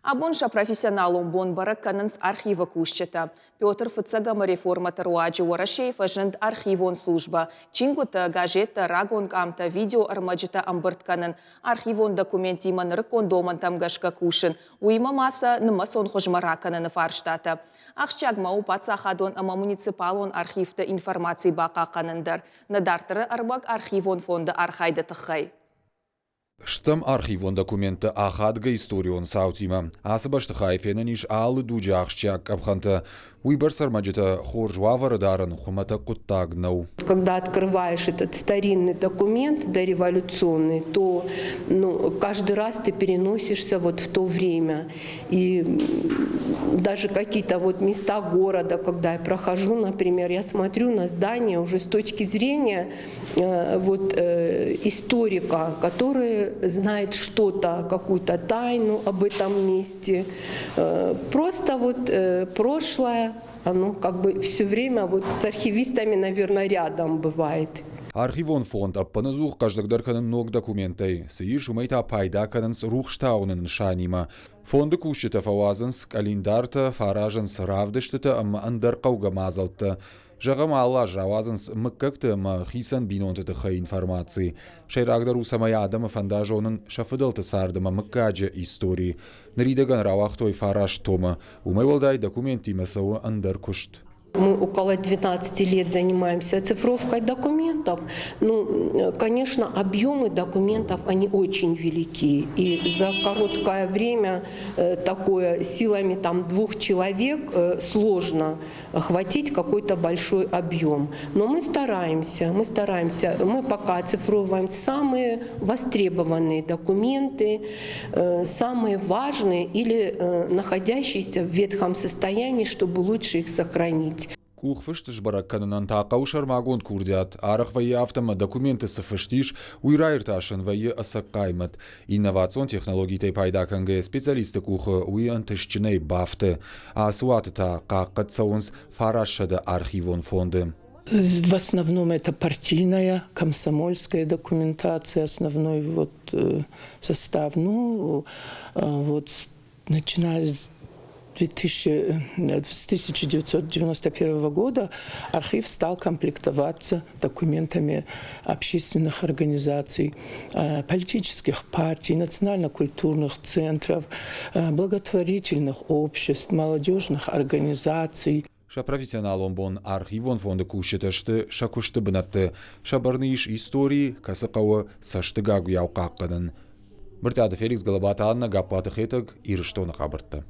Абонша профессионалум бонбара канынс архива кушчета. Петр Фыцагама реформа таруаджи Уарашеев ажент архивон служба. Чингута газета рагон камта видео армаджита амбыртканын. Архивон документи маныркон доман тамгашка кушын. Уйма маса нымасон хожмараканын фарштата. Ахчагма упацахадон ама муниципалон архивта информации бака канындар. Надартыры арбак архивон фонда архайда тахай. Штам архивон документы ахадга историон саутима. Асыбашты хайфенаниш алы дуджахчак абханта. Уйбар сармаджита хоржвавара даран хумата куттагнау. Когда открываешь этот старинный документ дореволюционный, то каждый раз ты переносишься вот в то время. И даже какие-то вот места города, когда я прохожу, например, я смотрю на здание уже с точки зрения историка, который знает что-то, какую-то тайну об этом месте. Просто прошлое, оно как бы все время с архивистами, наверное, рядом бывает. Архивон фонд аппаназух каждагдарканын ног документай. Сыиш умайта пайдаканынс рухштаунын шанима. Фонды кушчета фауазынс календарта фаражынс равдыштыта ам андаркауга мазалта. Жағама алла жавазынс мыккакты ма хисан бинонтыты хай информации. Шайрагдару самая адама фандажонын шафыдалты сардыма мыккаджа истории. Наридаган равахтой фараж тома. Умайвалдай документи масау андаркушт. Мы около 12 лет занимаемся оцифровкой документов. Конечно, объемы документов, они очень велики. И за короткое время силами 2 человек сложно охватить какой-то большой объем. Но мы стараемся. Мы пока оцифровываем самые востребованные документы, самые важные или находящиеся в ветхом состоянии, чтобы лучше их сохранить. Кухфышт жбаракканынан тақаушар магон курдят, арах вайи автома документы сафыштиш, уйрайрташын вайи асаккаймат. Инновацион технологий тей пайдаканге специалисты кухы уй антышчиней бафты, а суатыта қаққат саунс фарашада архивон фонды. В основном это партийная, комсомольская документация, основной состав. Начиная с 1991 года архив стал комплектоваться документами общественных организаций, политических партий, национально-культурных центров, благотворительных обществ, молодежных организаций. Профессионалом бон архивон фонда кушеташты шакушты бынатты, шабарныш истории касакауы саштыгагу яукаққанын. Біртяды Феликс Галабата Анна Гаппаты Хетаг Ирштоны қабыртты.